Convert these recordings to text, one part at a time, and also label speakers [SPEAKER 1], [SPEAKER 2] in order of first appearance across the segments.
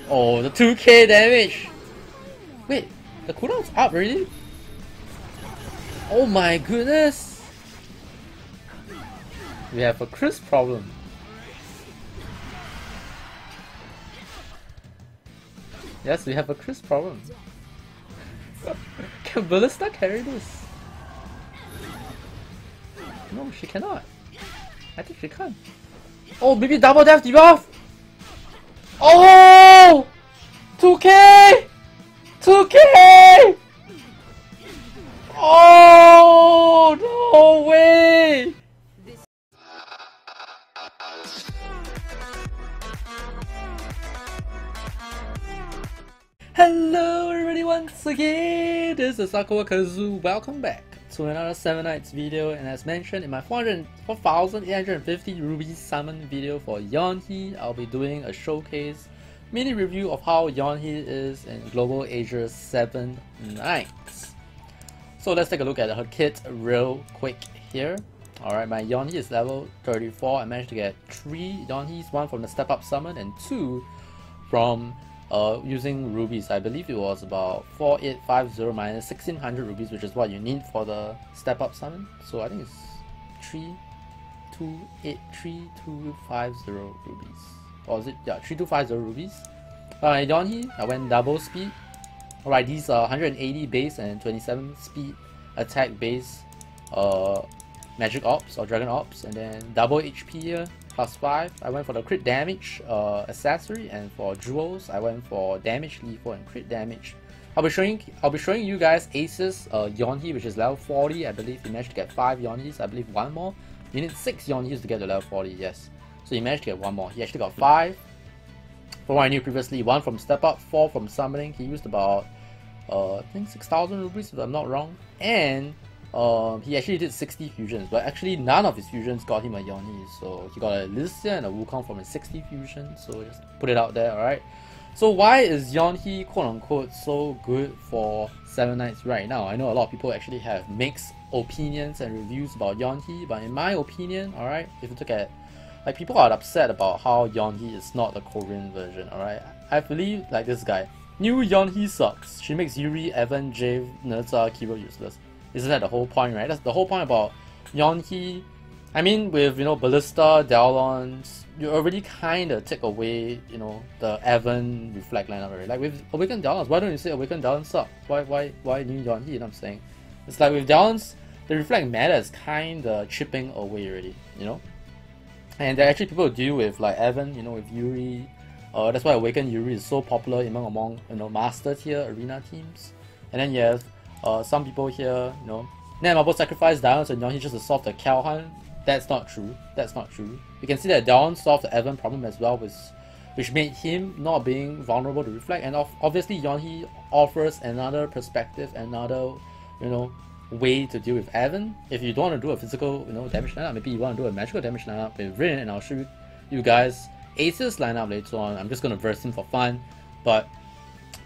[SPEAKER 1] Oh, the 2k damage! Wait, the cooldown's up already? Oh my goodness! We have a crisp problem. Yes, we have a crisp problem. Can Ballista carry this? No, she cannot. I think she can't. Oh, maybe double death debuff! Oh! 2k! 2k! Oh, no way! Hello everybody once again, this is AikawaKazu. Welcome back to another 7 Nights video, and as mentioned in my 4,850 rubies summon video for Yeonhee, I'll be doing a showcase mini review of how Yeonhee is in Global Asia 7 Nights. So let's take a look at her kit real quick here. Alright, my Yeonhee is level 34. I managed to get 3 Yeonhees, 1 from the step up summon and 2 from using rubies. I believe it was about 4850 minus 1600 rubies, which is what you need for the step up summon. So I think it's 3250 rubies. Or is it? Yeah, 3250 rubies. Yeonhee, I went double speed. Alright, these are 180 base and 27 speed attack base magic ops or dragon ops, and then double HP here, +5. I went for the crit damage accessory, and for jewels I went for damage Lv34 and crit damage. I'll be showing you guys aces. Yeonhee, which is level 40, I believe he managed to get 5 Yeonhees. I believe 1 more. You need 6 Yeonhees to get to level 40, yes. So he managed to get 1 more. He actually got 5. From what I knew previously, 1 from step up, 4 from summoning. He used about I think 6,000 rupees if I'm not wrong, and he actually did 60 fusions, but actually none of his fusions got him a Yeonhee. So he got a Ballista and a Wukong from his 60 fusion, so just put it out there, alright? So why is Yeonhee quote unquote so good for 7 Nights right now? I know a lot of people actually have mixed opinions and reviews about Yeonhee, but in my opinion, alright, if you look at, like, people are upset about how Yeonhee is not the Korean version, alright? I believe, like this guy, new Yeonhee sucks. She makes Yuri, Evan, Jave, Nerza, Kiro useless. Isn't that the whole point, right? That's the whole point about Yeonhee. I mean, with, you know, Ballista, Dallons, you already kind of take away, you know, the Evan Reflect lineup already. Like with Awakened Dallons, why don't you say Awakened Dallons suck? Why new Yeonhee? You know what I'm saying? It's like with Dallons, the Reflect meta is kind of chipping away already, you know? And there are actually people who deal with, like Evan, you know, with Yuri. That's why Awakened Yuri is so popular among you know, master tier arena teams. And then you have some people here, you know, Marble sacrifice Dallons and Yeonhee just to solve the Calhan. That's not true. That's not true. You can see that Dallons solved the Evan problem as well, which made him not being vulnerable to Reflect. And obviously Yeonhee offers another perspective, another, you know, way to deal with Evan. If you don't want to do a physical, you know, damage lineup, maybe you want to do a magical damage lineup with Rin, and I'll show you guys Ace's lineup later on. I'm just gonna verse him for fun, but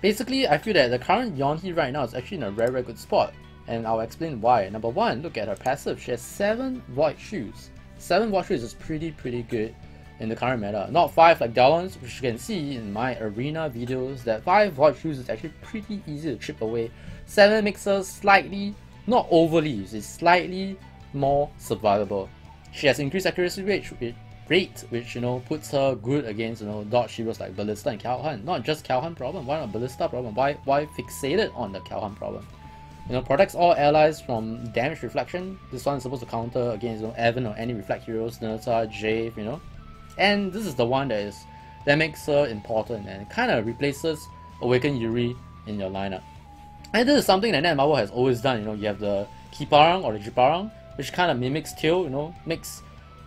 [SPEAKER 1] basically I feel that the current Yeonhee right now is actually in a very good spot, and I'll explain why. Number 1, look at her passive. She has 7 Void Shoes. 7 Void Shoes is pretty good in the current meta. Not 5 like Dallons, which you can see in my arena videos that 5 Void Shoes is actually pretty easy to chip away. 7 makes her slightly, not overly, it's slightly more survivable. She has increased accuracy rate, which, you know, puts her good against, you know, dodge heroes like Ballista and Calhan. Not just Calhan problem, why not Ballista problem? Why fixated on the Calhan problem? You know, protects all allies from damage reflection. This one is supposed to counter against, you know, Evan or any reflect heroes, Nerza, Jave, you know. And this is the one that makes her important and kind of replaces Awakened Yuri in your lineup. And this is something that Marble has always done. You know, you have the Kiparang or the Jiparang, which kind of mimics Tail, you know, makes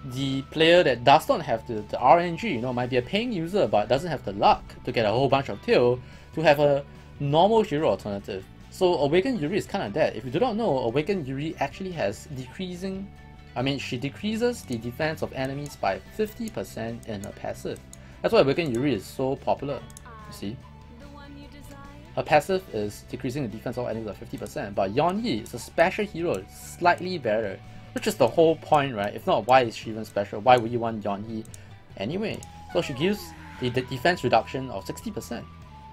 [SPEAKER 1] the player that does not have the RNG, you know, might be a paying user but doesn't have the luck to get a whole bunch of Tail, to have a normal hero alternative. So Awakened Yuri is kind of that. If you do not know, Awakened Yuri actually has decreasing, I mean, she decreases the defense of enemies by 50% in her passive. That's why Awakened Yuri is so popular, you see. Her passive is decreasing the defense of enemies by 50%, but Yeonhee is a special hero, slightly better, which is the whole point, right? If not, why is she even special? Why would you want Yeonhee anyway? So she gives the defense reduction of 60%.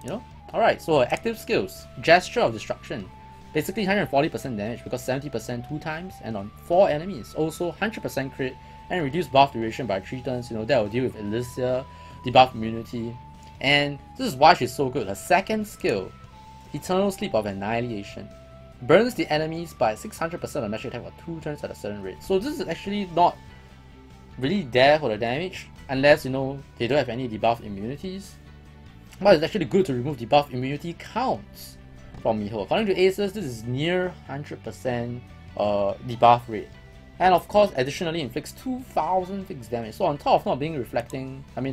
[SPEAKER 1] You know? Alright, so her active skills, Gesture of Destruction. Basically 140% damage because 70% 2 times, and on 4 enemies. Also 100% crit and reduce buff duration by 3 turns. You know, that will deal with Elysia, debuff immunity. And this is why she's so good. Her second skill, Eternal Sleep of Annihilation, burns the enemies by 600% of magic attack for 2 turns at a certain rate. So this is actually not really there for the damage, unless, you know, they don't have any debuff immunities. But it's actually good to remove debuff immunity counts from Miho. According to Aces, this is near 100% debuff rate. And of course, additionally inflicts 2000 fixed damage. So on top of not being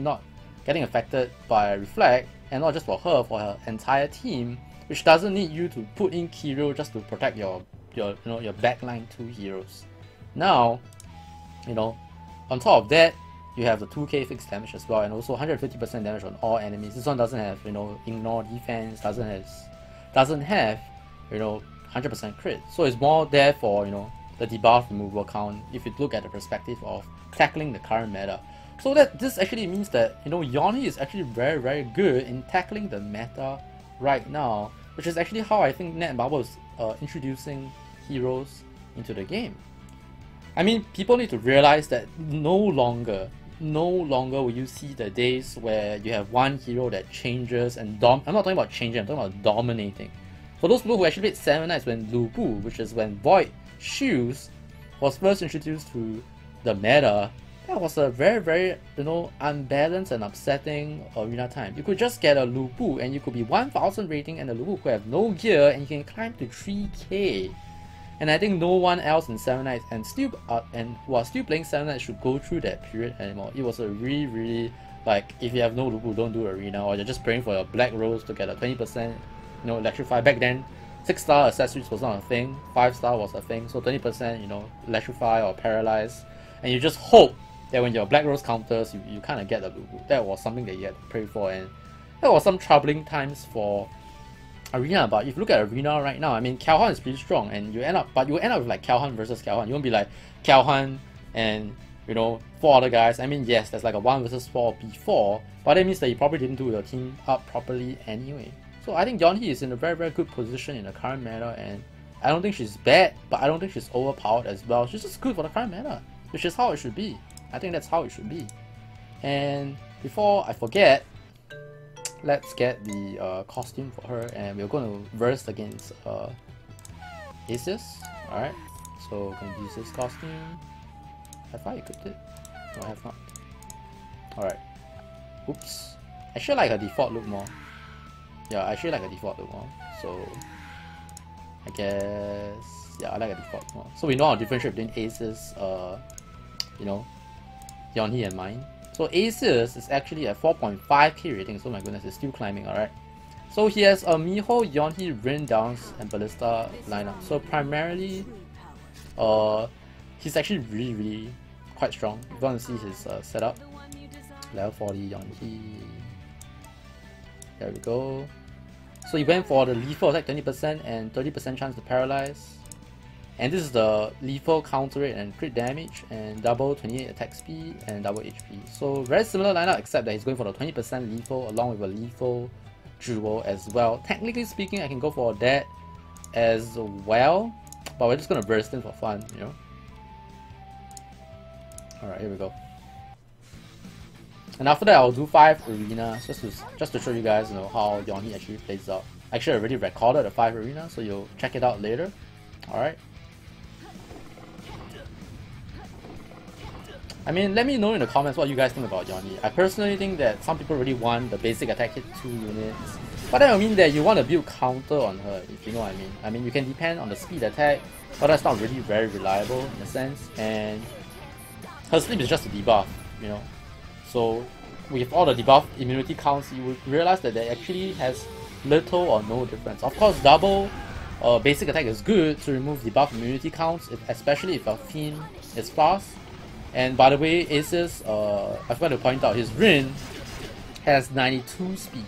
[SPEAKER 1] not getting affected by Reflect, and not just for her entire team, which doesn't need you to put in Kiro just to protect your backline 2 heroes. Now, you know, on top of that, you have the 2k fixed damage as well, and also 150% damage on all enemies. This one doesn't have, you know, ignore defense, doesn't have, you know, 100% crit. So it's more there for, you know, the debuff removal count if you look at the perspective of tackling the current meta. So that this actually means that, you know, Yeonhee is actually very, very good in tackling the meta right now, which is actually how I think Netmarble is introducing heroes into the game. I mean, people need to realize that no longer will you see the days where you have one hero that changes and I'm not talking about changing, I'm talking about dominating. For those people who actually played 7 Nights when Lu Bu, which is when Void Shoes was first introduced to the meta, that was a very, very, you know, unbalanced and upsetting arena time. You could just get a Lu Bu and you could be 1000 rating, and the Lu Bu could have no gear and you can climb to 3k. And I think no one else in 7 Nights and who are still playing 7 Nights should go through that period anymore. It was a really, really, like, if you have no Lu Bu, don't do arena, or you're just praying for your Black Rose to get a 20%, you know, electrify. Back then, 6-star accessories was not a thing, 5-star was a thing, so 20%, you know, electrify or paralyze, and you just hope that when your Black Rose counters, you kind of get the Lu Bu. That was something that you had to pray for, and that was some troubling times for arena. But if you look at arena right now, I mean, Calhoun is pretty strong, and you end up with like Calhoun versus Calhoun. You won't be like Calhoun and, you know, 4 other guys. I mean, yes, there's like a 1 versus 4 before, but that means that you probably didn't do your team up properly anyway. So I think Yeonhee is in a very, very good position in the current meta, and I don't think she's bad, but I don't think she's overpowered as well. She's just good for the current meta, which is how it should be. I think that's how it should be. And before I forget, let's get the costume for her, and we're going to verse against Asus. Alright, so we're going to use this costume. Have I equipped it? No, I have not. Alright. Oops. I actually like her default look more. Yeah, I actually like her default look more. So I guess, yeah, I like her default more. So we know how to differentiate between Asus, you know, Yeonhee and mine. So Asus is actually at 4.5k rating, so my goodness, it's still climbing, alright. So he has a Miho, Yeonhee, Rin, Downs, and Ballista lineup. So primarily, he's actually really, really quite strong. If you want to see his setup, level 40 Yeonhee. There we go. So he went for the lethal attack 20% and 30% chance to paralyze. And this is the lethal counter rate and crit damage, and double 28 attack speed and double HP. So very similar lineup, except that he's going for the 20% lethal along with a lethal duo as well. Technically speaking, I can go for that as well, but we're just gonna burst in for fun, you know. Alright, here we go. And after that, I'll do 5 arenas just to show you guys, you know, how Yeonhee actually plays out. Actually, I already recorded the 5 arenas, so you'll check it out later. Alright. I mean, let me know in the comments what you guys think about Yeonhee. I personally think that some people really want the basic attack hit 2 units, but that will mean that you want to build counter on her, if you know what I mean. I mean, you can depend on the speed attack, but that's not really very reliable in a sense, and her sleep is just a debuff, you know. So with all the debuff immunity counts, you will realize that it actually has little or no difference. Of course, double basic attack is good to remove debuff immunity counts, especially if your theme is fast. And by the way, Asus, I forgot to point out, his Rin has 92 speed,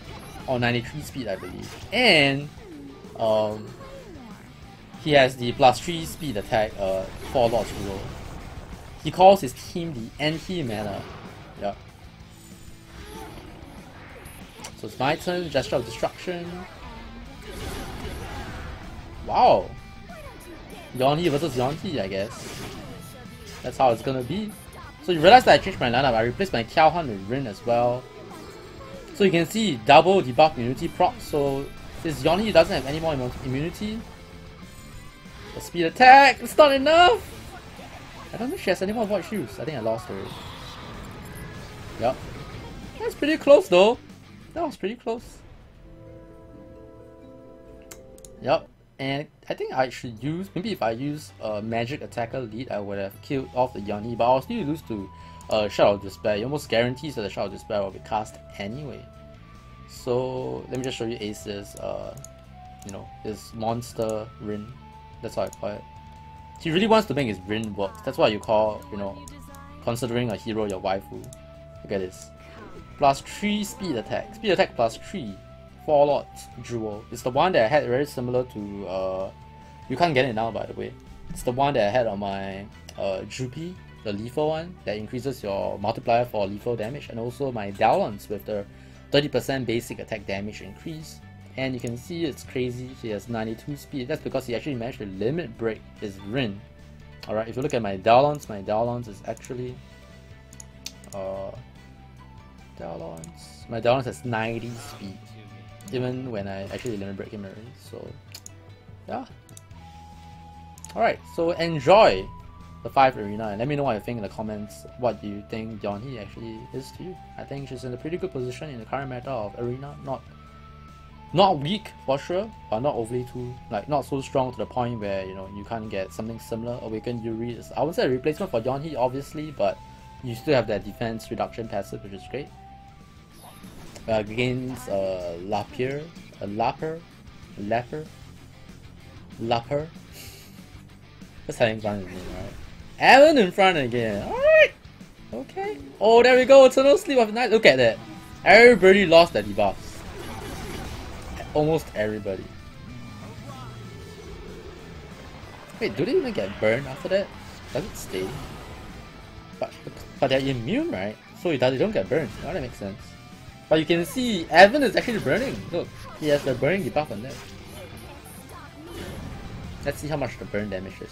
[SPEAKER 1] or 93 speed I believe. And he has the +3 speed attack for Lord's Rule. He calls his team the anti-mana. Yeah. So it's my turn, Gesture of Destruction. Wow! Yeonhee versus Yeonhee, I guess. That's how it's gonna be. So you realize that I changed my lineup. I replaced my Kiaohan with Rin as well. So you can see double debuff immunity proc. So this Yeonhee doesn't have any more immunity. The speed attack! It's not enough! I don't think she has any more void shoes. I think I lost her. Yup. That's pretty close though. That was pretty close. Yup. And I think I should use, maybe if I use a magic attacker lead, I would have killed off the Yeonhee, but I'll still lose to Shadow of Despair. It almost guarantees that the Shadow of Despair will be cast anyway. So let me just show you Ace's, you know, his monster Rin. That's how I call it. He really wants to make his Rin work. That's what you call, you know, considering a hero your waifu. Look at this. Plus 3 speed attack. Speed attack plus 3. 4 lots jewel. It's the one that I had very similar to you can't get it now by the way. It's the one that I had on my Jupi, the lethal one that increases your multiplier for lethal damage, and also my Dalons with the 30% basic attack damage increase. And you can see it's crazy, he has 92 speed. That's because he actually managed to limit break his Rin. Alright, if you look at my Dalons is actually my Dalons has 90 speed. Even when I actually limit break him already, so yeah. Alright, so enjoy the 5 arena and let me know what you think in the comments. What do you think Yeonhee actually is to you? I think she's in a pretty good position in the current meta of arena. Not weak for sure, but not overly too, like not so strong to the point where, you know, you can't get something similar. Awakened Yuri is, I would say, a replacement for Yeonhee obviously, but you still have that defense reduction passive, which is great. Against Lapper. Just having fun with me, right? Evan in front again. Alright! Okay. Oh, there we go. Eternal Sleep of Night. Look at that. Everybody lost their debuffs. Almost everybody. Wait, do they even get burned after that? Does it stay? But they're immune, right? So they don't get burned. Oh, that makes sense. But you can see Evan is actually burning. Look, he has the burning debuff on that. Let's see how much the burn damage is.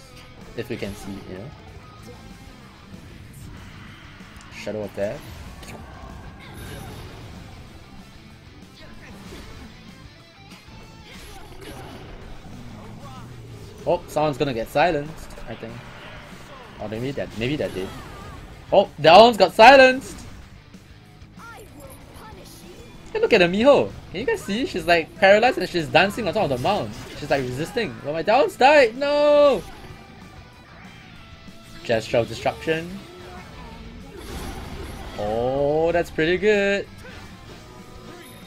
[SPEAKER 1] If we can see, you know. Shadow of Death. Oh, someone's gonna get silenced, I think. Or maybe that did. Oh, that one's got silenced! Hey, look at the Miho! Can you guys see? She's like paralyzed and she's dancing on top of the mount. She's like resisting. But my Downs died! No! Gesture of Destruction. Oh, that's pretty good.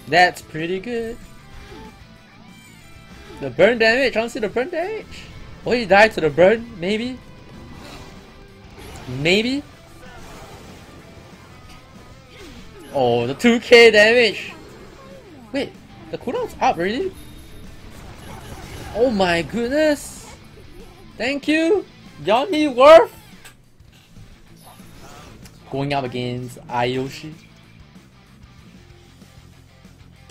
[SPEAKER 1] That's pretty good. The burn damage, I want to see the burn damage. Oh, he died to the burn, maybe? Maybe? Oh, the 2k damage! Wait, the cooldown's up already? Oh my goodness! Thank you! Yeonhee worth! Going up against Ayoshi.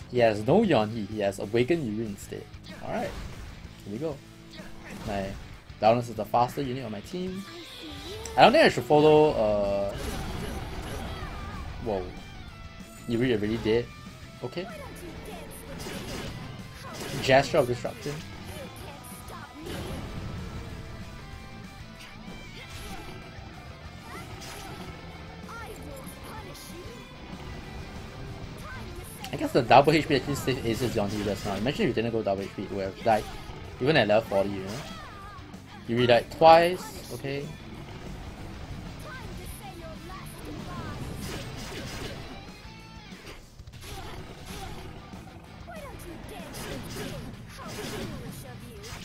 [SPEAKER 1] He has no Yeonhee, he has Awakened Yuri instead. Alright, here we go. My Downers is the faster unit on my team. I don't think I should follow whoa. Yuri already dead. Okay. Gesture of Disruption. I guess the double HP actually saved Ace's Yeonhee just now. Imagine if you didn't go double HP, you would have died. Even at level 40, you know? You re-died twice, okay.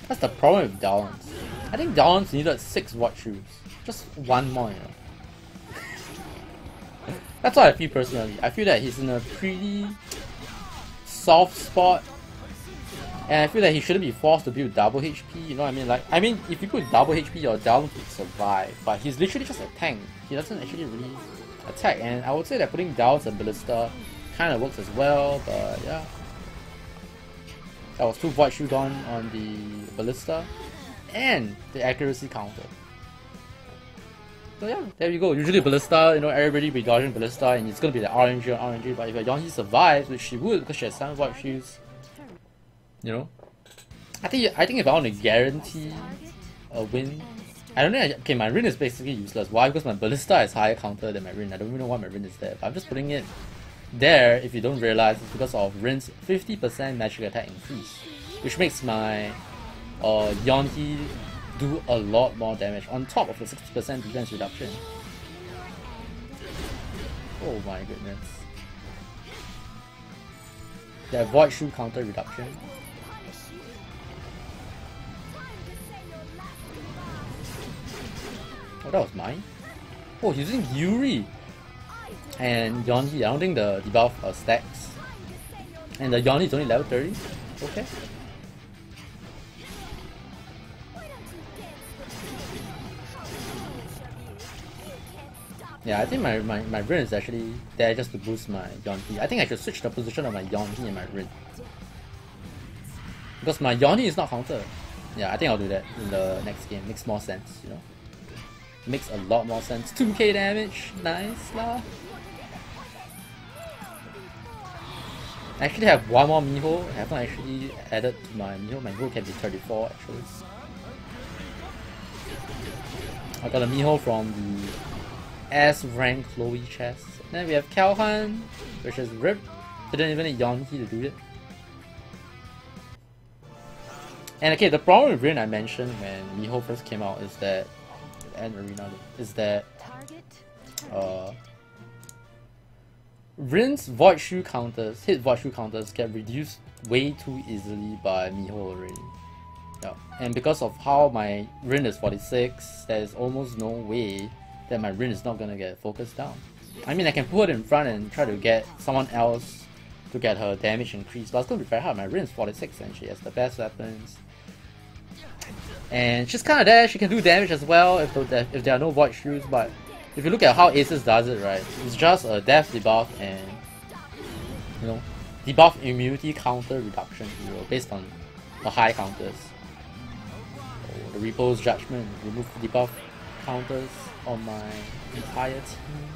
[SPEAKER 1] That's the problem with Downs. I think Downs needed 6 Watch Shoes. Just one more, you know. That's what I feel personally. I feel that he's in a pretty soft spot. And I feel that he shouldn't be forced to build double HP, you know what I mean? If you put double HP, your Downs would survive. But he's literally just a tank. He doesn't actually really attack. And I would say that putting Downs and Ballista kind of works as well, but yeah. That was 2 Void Shield on the Ballista and the accuracy counter. So yeah, there you go. Usually Ballista, you know, everybody be dodging Ballista and it's gonna be the RNG on RNG, but if Yeonhee survives, which she would because she has 7 Void Shields, you know. I think if I want to guarantee a win, I don't think okay, my Rin is basically useless. Why? Because my Ballista is higher counter than my Rin. I don't even know why my Rin is there, but I'm just putting it there. If you don't realize, it's because of Rin's 50% magic attack increase, which makes my Yeonhee do a lot more damage on top of the 60% defense reduction. Oh my goodness. That Void Shield counter reduction. Oh, that was mine? Oh, he's using Yuri! And Yeonhee, I don't think the debuff stacks. And the Yeonhee is only level 30? Okay. Yeah, I think my Rin is actually there just to boost my Yeonhee. I think I should switch the position of my Yeonhee and my Rin. Because my Yeonhee is not counter. Yeah, I think I'll do that in the next game. Makes more sense, you know. Makes a lot more sense. 2k damage, nice lah. I actually have one more Miho. I haven't actually added to my Miho. My Miho can be 34 actually. I got a Miho from the S rank Chloe chest. Then we have Kalhan, which is ripped. Didn't even need Yeonhee to do it. And okay, the problem with Rin I mentioned when Miho first came out is that, and Arena, is that Rin's Void Shield counters, hit Void Shield counters get reduced way too easily by Miho already. Yeah. And because of how my Rin is 46, there's almost no way that my Rin is not gonna get focused down. I mean, I can put it in front and try to get someone else to get her damage increased, but it's gonna be very hard. My Rin is 46 and she has the best weapons. And she's kind of there, she can do damage as well if there are no Void Shields, but if you look at how Aces does it, right, it's just a death debuff and, you know, debuff immunity counter reduction hero based on the high counters. Oh, the Repose Judgment, remove debuff counters on my entire team.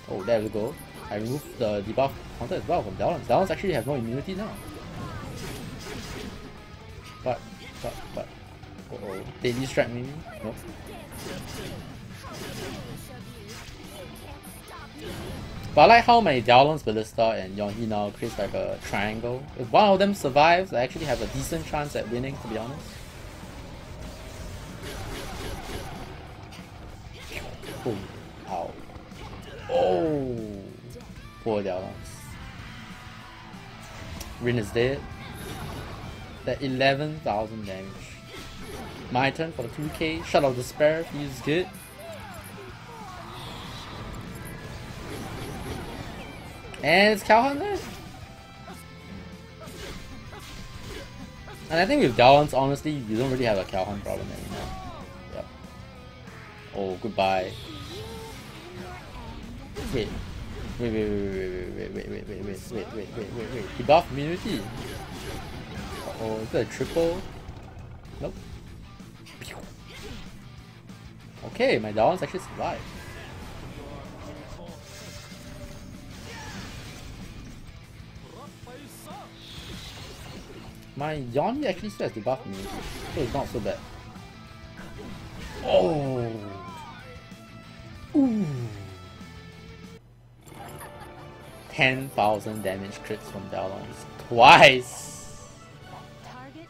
[SPEAKER 1] Oh, there we go. I removed the debuff counter as well from Dalons. Dalons actually have no immunity now. But, uh-oh, Daily Strike maybe? Nope. But I like how my Dalons, Ballista and Yeonhee now creates like a triangle. If one of them survives, I actually have a decent chance at winning, to be honest. Boom. Ow. Oh! Poor Dalons. Rin is dead. That 11,000 damage. My turn for the 2k. Shut of Despair feels good. And it's Kalhan there. And I think with Dalons, honestly, you don't really have a Kalhan problem anymore. Yep. Oh, goodbye. Wait. Wait. Debuff immunity. Oh, is that a triple? Nope. Okay, my Dalons actually survived. My Yeonhee actually still has debuff immunity, so it's not so bad. Oh! Ooh! 10,000 damage crits from Dalons. Twice!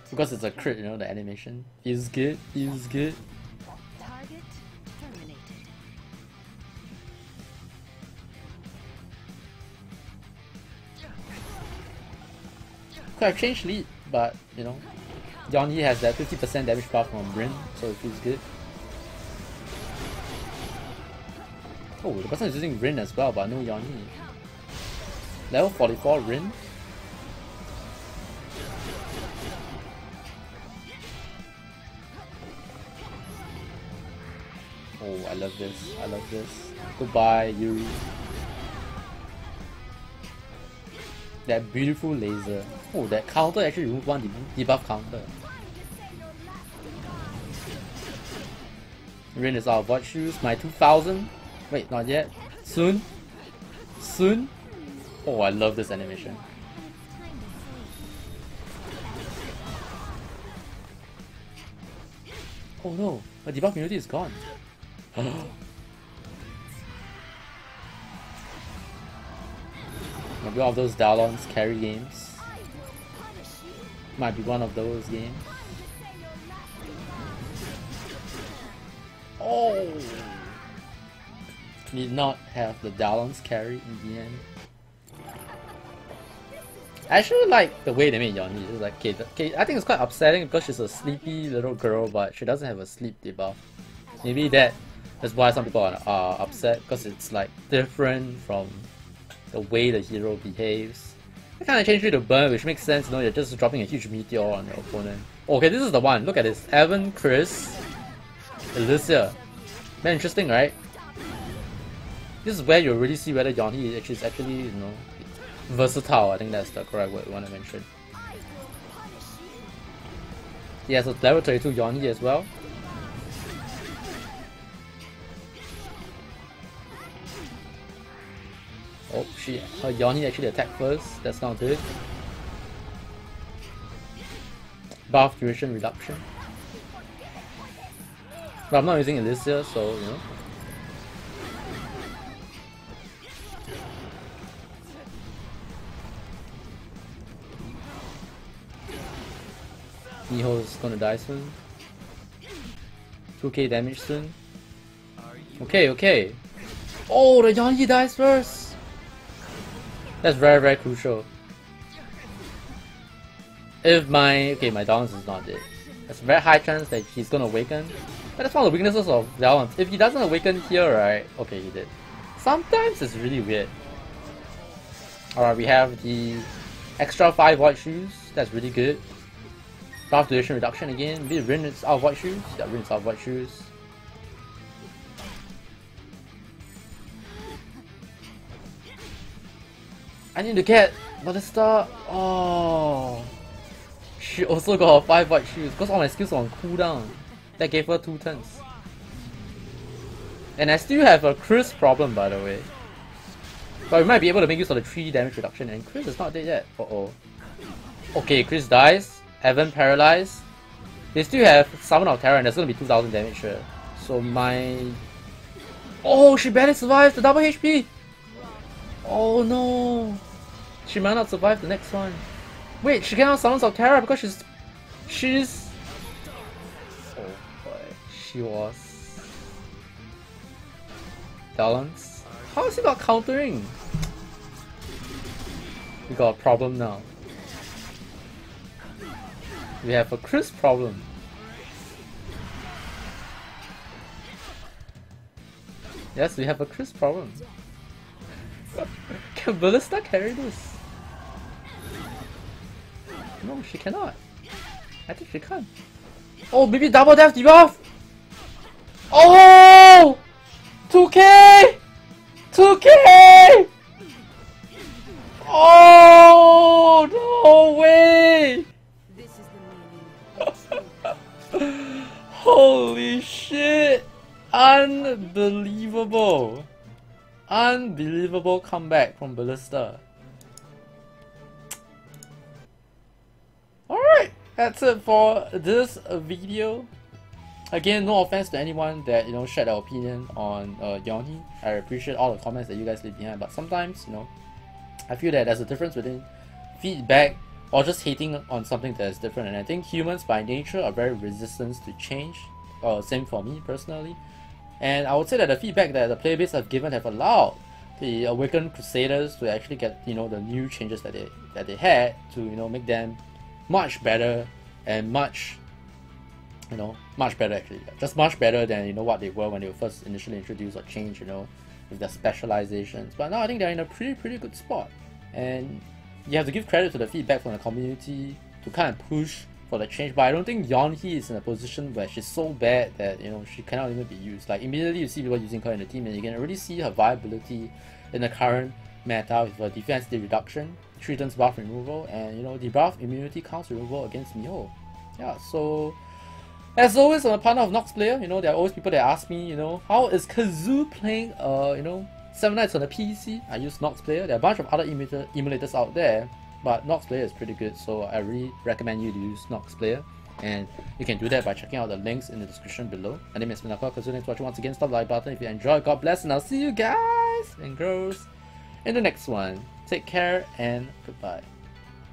[SPEAKER 1] Because it's a crit, you know, the animation. Feels good, feels good.
[SPEAKER 2] Target terminated.
[SPEAKER 1] Could have changed lead, but you know, Yeonhee has that 50% damage buff from Rin, so it feels good. Oh, the person is using Rin as well, but no Yeonhee. Level 44 Rin. Oh, I love this. I love this. Goodbye, Yuri. That beautiful laser. Oh, that counter actually removed one debuff counter. Rin is out of Void Shoes. My 2000. Wait, not yet. Soon. Soon. Oh, I love this animation. Oh no, my debuff immunity is gone. Maybe one of those Dalon's carry games. Might be one of those games. Oh! Need not have the Dalon's carry in the end. I actually like the way they made Yeonhee. It's like, okay, I think it's quite upsetting because she's a sleepy little girl, but she doesn't have a sleep debuff. Maybe that is why some people are upset, because it's like different from the way the hero behaves. They kind of changed it to burn, which makes sense, you know, you're just dropping a huge meteor on your opponent. Okay, this is the one. Look at this. Evan, Chris, Alicia. Very interesting, right? This is where you really see whether Yeonhee is actually, you know, versatile. I think that's the correct word we want to mention. He has a level 32 Yeonhee as well. Oh shit, her Yeonhee actually attacked first. That's not good. Buff duration reduction. But I'm not using Alicia, so you know. Miho's gonna die soon. 2k damage soon. Okay, okay. Oh, the Yeonhee dies first! That's very, very crucial. If my Dalons is not dead, there's a very high chance that he's gonna awaken. But that's one of the weaknesses of Dalons. If he doesn't awaken here, right? Okay, he did. Sometimes it's really weird. Alright, we have the extra 5 Void Shoes. That's really good. Buff duration reduction again. Maybe Rin is out of Void Shoes. Yeah, Rin is out of Void Shoes. I need to get Ballista. Oh, she also got her 5 Void Shoes because all my skills are on cooldown. That gave her 2 turns. And I still have a Chris problem, by the way. But we might be able to make use of the 3 damage reduction, and Chris is not dead yet. Uh-oh. Okay, Chris dies. Evan paralyzed. They still have Summon of Terror, and there's gonna be 2000 damage here. So my... Oh, she barely survived the double HP! Oh no! She might not survive the next one. Wait, she cannot Summon of Terror because she's... Oh boy, she was... Dalons? How is he not countering? We got a problem now. We have a Chris problem. Yes, we have a Chris problem. Can Ballista carry this? No, she cannot. I think she can't. Oh, maybe double death debuff! Oh! 2k! 2k! Oh, no way! Holy shit! Unbelievable! Unbelievable comeback from Ballista. Alright, that's it for this video. Again, no offense to anyone that, you know, shared their opinion on Yeonhee. I appreciate all the comments that you guys leave behind, but sometimes, you know, I feel that there's a difference between feedback or just hating on something that is different, and I think humans by nature are very resistant to change. Same for me personally. And I would say that the feedback that the player base have given have allowed the Awakened Crusaders to actually get, you know, the new changes that they had to, you know, make them much better and much, you know, much better actually. Just much better than, you know, what they were when they were first initially introduced or changed, you know, with their specializations. But now I think they're in a pretty good spot. And you have to give credit to the feedback from the community to kind of push for the change, but I don't think Yeonhee is in a position where she's so bad that, you know, she cannot even be used. Like immediately you see people using her in the team, and you can already see her viability in the current meta with her defense reduction. 3 turns buff removal, and you know, debuff immunity counts removal against Miho. Yeah, so as always, I'm a partner of Nox player. You know, there are always people that ask me, you know, how is Kazu playing, you know, 7 Nights on the PC? I use Nox player. There are a bunch of other emulators out there, but Nox player is pretty good, so I really recommend you to use Nox player. And you can do that by checking out the links in the description below. My name is AikawaKazu. Thanks for watching once again. Stop the like button if you enjoyed. God bless, and I'll see you guys and girls in the next one. Take care and goodbye.